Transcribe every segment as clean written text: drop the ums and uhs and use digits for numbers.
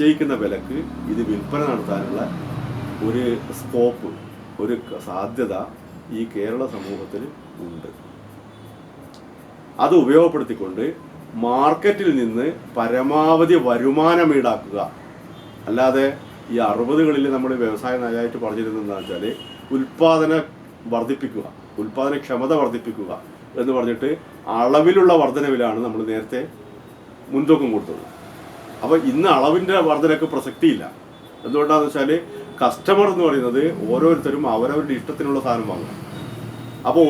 നിശ്ചയിക്കുന്ന വിലക്ക് ഇത് വിൽപ്പന നടത്താനുള്ള ഒരു സ്കോപ്പ്, ഒരു സാധ്യത ഈ കേരള സമൂഹത്തിൽ ഉണ്ട്. അത് ഉപയോഗപ്പെടുത്തിക്കൊണ്ട് മാർക്കറ്റിൽ നിന്ന് പരമാവധി വരുമാനം ഈടാക്കുക. അല്ലാതെ ഈ 60കളിൽ നമ്മൾ വ്യവസായ നയമായിട്ട് പറഞ്ഞിരുന്നതെന്ന് വെച്ചാൽ ഉൽപ്പാദന ക്ഷമത വർദ്ധിപ്പിക്കുക എന്ന് പറഞ്ഞിട്ട് അളവിലുള്ള വർധനവിലാണ് നമ്മൾ നേരത്തെ മുൻതൂക്കം കൊടുത്തത്. അപ്പോൾ ഇന്ന് അളവിൻ്റെ വർധനയ്ക്ക് പ്രസക്തിയില്ല. എന്തുകൊണ്ടാണെന്ന് വെച്ചാൽ കസ്റ്റമർ എന്ന് പറയുന്നത് ഓരോരുത്തരും അവരവരുടെ ഇഷ്ടത്തിനുള്ള സാധനം വാങ്ങും. അപ്പോൾ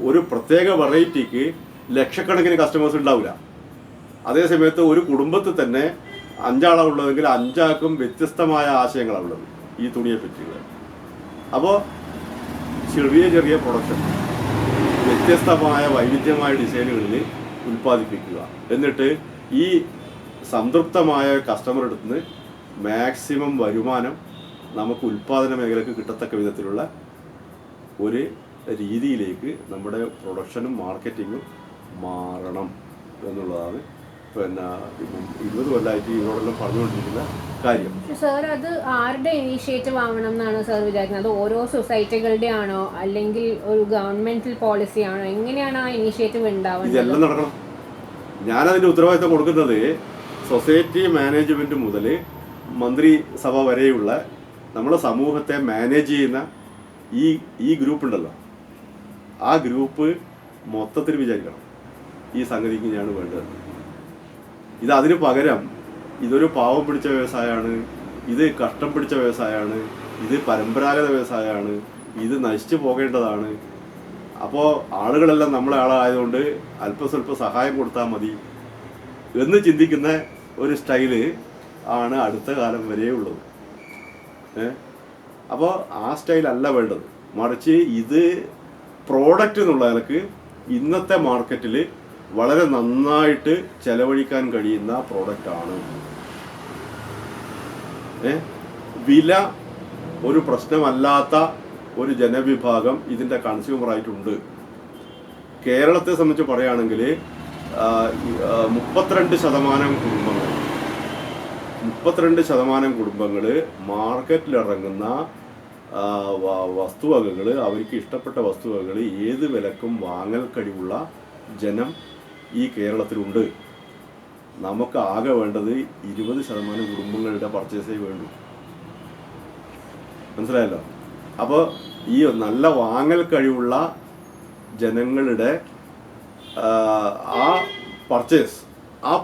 ഒരു പ്രത്യേക വെറൈറ്റിക്ക് ലക്ഷക്കണക്കിന് കസ്റ്റമേഴ്സ് ഉണ്ടാവില്ല. അതേ സമയത്ത് ഒരു കുടുംബത്തിൽ തന്നെ 5 ആളുള്ളതെങ്കിൽ 5 ആൾക്കും വ്യത്യസ്തമായ ആശയങ്ങളാണ് ഉള്ളത് ഈ തുണിയെ പറ്റിയുള്ള. അപ്പോൾ ചെറിയ പ്രൊഡക്ഷൻ വ്യത്യസ്തമായ വൈവിധ്യമായ ഡിസൈനുകളിൽ ഉൽപ്പാദിപ്പിക്കുക. എന്നിട്ട് ഈ സംതൃപ്തമായ കസ്റ്റമർ അടുത്ത് നിന്ന് മാക്സിമം വരുമാനം നമുക്ക് ഉൽപ്പാദന മേഖലക്ക് കിട്ടത്തക്ക വിധത്തിലുള്ള ഒരു രീതിയിലേക്ക് നമ്മുടെ പ്രൊഡക്ഷനും മാർക്കറ്റിങ്ങും മാറണം എന്നുള്ളതാണ് 20 കൊല്ലമായിട്ട് ഇതിനോടെല്ലാം പറഞ്ഞുകൊണ്ടിരിക്കുന്ന കാര്യം. സാർ, അത് ആരുടെ ഇനീഷ്യേറ്റീവ് ആവണം എന്നാണ് സാർ വിചാരിക്കുന്നത്? അത് ഓരോ സൊസൈറ്റികളുടെ ആണോ, അല്ലെങ്കിൽ ഒരു ഗവൺമെന്റൽ പോളിസി ആണോ? എങ്ങനെയാണ് ആ ഇനീഷ്യേറ്റീവ് ഉണ്ടാവുന്നത്? ഇതെല്ലാം നടക്കണം. ഞാനതിൻ്റെ ഉത്തരവാദിത്തം കൊടുക്കുന്നത് സൊസൈറ്റി മാനേജ്മെന്റ് മുതൽ മന്ത്രിസഭ വരെയുള്ള നമ്മുടെ സമൂഹത്തെ മാനേജ് ചെയ്യുന്ന ഈ ഗ്രൂപ്പ് ഉണ്ടല്ലോ, ആ ഗ്രൂപ്പ് മൊത്തത്തിൽ വിചാരിക്കണം ഈ സംഗതിക്ക് ഞാൻ വേണ്ടത്. അതിന് പകരം ഇതൊരു പാവം പിടിച്ച വ്യവസായമാണ്, ഇത് കഷ്ടം പിടിച്ച വ്യവസായമാണ്, ഇത് പരമ്പരാഗത വ്യവസായമാണ്, ഇത് നശിച്ചു പോകേണ്ടതാണ്, അപ്പോൾ ആളുകളെല്ലാം നമ്മളെ ആളായതുകൊണ്ട് അല്പസ്വല്പ സഹായം കൊടുത്താൽ മതി എന്ന് ചിന്തിക്കുന്ന ഒരു സ്റ്റൈല് ആണ് അടുത്ത കാലം വരെ ഉള്ളത്. അപ്പോൾ ആ സ്റ്റൈലല്ല വേണ്ടത്. മറിച്ച് ഇത് പ്രോഡക്റ്റ് എന്നുള്ള നിലക്ക് ഇന്നത്തെ മാർക്കറ്റിൽ വളരെ നന്നായിട്ട് ചെലവഴിക്കാൻ കഴിയുന്ന പ്രോഡക്റ്റാണ്. വില ഒരു പ്രശ്നമല്ലാത്ത ഒരു ജനവിഭാഗം ഇതിൻ്റെ കൺസ്യൂമറായിട്ടുണ്ട്. കേരളത്തെ സംബന്ധിച്ച് പറയുകയാണെങ്കിൽ 32% കുടുംബങ്ങൾ മാർക്കറ്റിലിറങ്ങുന്ന വസ്തുവകകൾ, അവർക്ക് ഇഷ്ടപ്പെട്ട വസ്തുവകകൾ ഏത് വിലക്കും വാങ്ങൽ കഴിവുള്ള ജനം ഈ കേരളത്തിലുണ്ട്. നമുക്ക് ആകെ വേണ്ടത് 20% കുടുംബങ്ങളുടെ പർച്ചേസേ വേണ്ടൂ. മനസ്സിലായല്ലോ? അപ്പോൾ ഈ നല്ല വാങ്ങൽ കഴിവുള്ള ജനങ്ങളുടെ ആ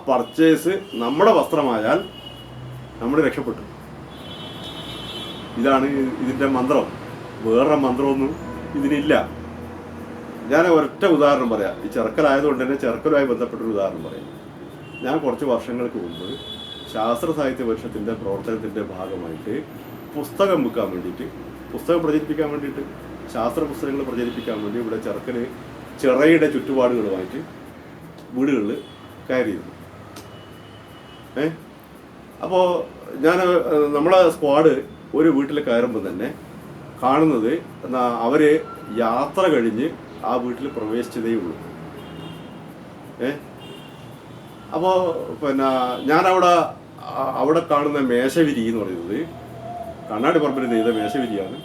പർച്ചേസ് നമ്മുടെ വസ്ത്രമായാൽ നമ്മൾ രക്ഷപ്പെട്ടു. ഇതാണ് ഇതിൻ്റെ മന്ത്രം. വേറെ മന്ത്രമൊന്നും ഇതിനില്ല. ഞാൻ ഒരൊറ്റ ഉദാഹരണം പറയാം. ഈ ചെറുക്കലായതുകൊണ്ട് തന്നെ ചെറുക്കലുമായി ബന്ധപ്പെട്ടൊരു ഉദാഹരണം പറയാം. ഞാൻ കുറച്ച് വർഷങ്ങൾക്ക് മുമ്പ് ശാസ്ത്ര സാഹിത്യ പരിഷത്തിൻ്റെ പ്രവർത്തനത്തിൻ്റെ ഭാഗമായിട്ട് പുസ്തകം വിൽക്കാൻ വേണ്ടിയിട്ട്, പുസ്തകം പ്രചരിപ്പിക്കാൻ വേണ്ടിയിട്ട്, ശാസ്ത്ര പുസ്തകങ്ങൾ പ്രചരിപ്പിക്കാൻ വേണ്ടി ഇവിടെ ചിറയുടെ ചുറ്റുപാടുകളുമായിട്ട് വീടുകളിൽ കയറിയിരുന്നു. അപ്പോൾ നമ്മളെ സ്ക്വാഡ് ഒരു വീട്ടിൽ കയറുമ്പോൾ തന്നെ കാണുന്നത് അവർ യാത്ര കഴിഞ്ഞ് ആ വീട്ടിൽ പ്രവേശിച്ചതേ ഉള്ളൂ. അപ്പോൾ അവിടെ കാണുന്ന മേശവിരി എന്ന് പറയുന്നത് കണ്ണാടി പറമ്പിൽ നെയ്ത മേശവിരിയാണ്,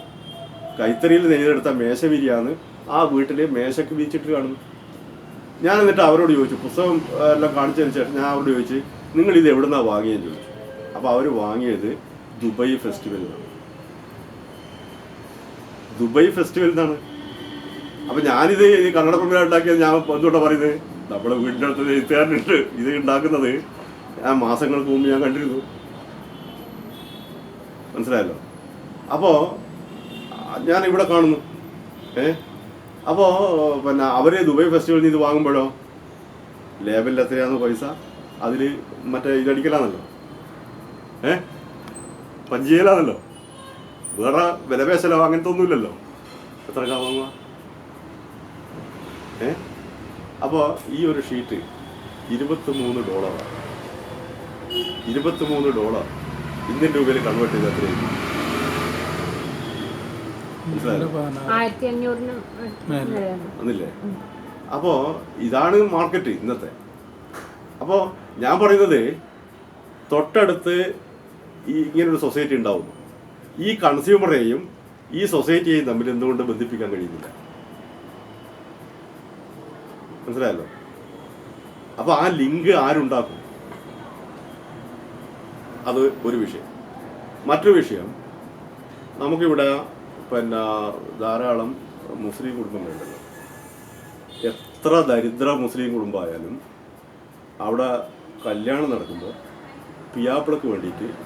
കൈത്തറിയിൽ നെയ്തെടുത്ത മേശവിരിയാണ് ആ വീട്ടിൽ മേശക്ക് വിരിച്ചിട്ട് കാണുന്നു. ഞാൻ എന്നിട്ട് അവരോട് ചോദിച്ചു, പുസ്തകം എല്ലാം കാണിച്ചതിന് ശേഷം ഞാൻ അവരോട് ചോദിച്ചു, നിങ്ങളിത് എവിടെ നിന്നാണ് വാങ്ങിയെന്ന് ചോദിച്ചു. അപ്പോൾ അവർ വാങ്ങിയത് ദുബായ് ഫെസ്റ്റിവലിൽ നിന്നാണ്. അപ്പം ഞാനിത് കന്നഡ പ്രമേയമുണ്ടാക്കിയത് ഞാൻ എന്തുകൊണ്ടാണ് പറയുന്നത്? നമ്മുടെ വീടിൻ്റെ അടുത്ത് എഴുത്തുകാരനുണ്ട് ഇത് ഉണ്ടാക്കുന്നത്, ഞാൻ മാസങ്ങൾക്ക് മുമ്പ് ഞാൻ കണ്ടിരുന്നു. മനസ്സിലായല്ലോ? അപ്പോൾ ഞാനിവിടെ കാണുന്നു. അപ്പോൾ അവർ ദുബായ് ഫെസ്റ്റിവലിൽ നിന്ന് ഇത് വാങ്ങുമ്പോഴോ ലേബലിൽ എത്രയാണെന്ന് പൈസ അതിൽ മറ്റേ ഇതടിക്കലാണല്ലോ, പഞ്ചിയലാണല്ലോ, വേറെ വിലപേശലോ അങ്ങനത്തെ ഒന്നുമില്ലല്ലോ. എത്രക്കാ വാങ്ങുക? അപ്പോൾ ഈ ഒരു ഷീറ്റ് $23. $23 ഇന്ത്യൻ രൂപയിൽ കൺവേർട്ട് ചെയ്ത് എത്രയായിരിക്കും? ഒന്നില്ലേ? അപ്പോൾ ഇതാണ് മാർക്കറ്റ് ഇന്നത്തെ. അപ്പോൾ ഞാൻ പറയുന്നത് തൊട്ടടുത്ത് ഇങ്ങനൊരു സൊസൈറ്റി ഉണ്ടാവുന്നു? ഈ കൺസ്യൂമറെയും ഈ സൊസൈറ്റിയെയും തമ്മിൽ എന്തുകൊണ്ട് ബന്ധിപ്പിക്കാൻ കഴിയുന്നില്ല? മനസ്സിലായല്ലോ? അപ്പോൾ ആ ലിങ്ക് ആരുണ്ടാക്കും? അത് ഒരു വിഷയം. മറ്റൊരു വിഷയം, നമുക്കിവിടെ പിന്നെ ധാരാളം മുസ്ലിം കുടുംബങ്ങളുണ്ടല്ലോ. എത്ര ദരിദ്ര മുസ്ലിം കുടുംബമായാലും അവിടെ കല്യാണം നടക്കുമ്പോൾ പിയാപ്പിളക്ക് വേണ്ടിയിട്ട്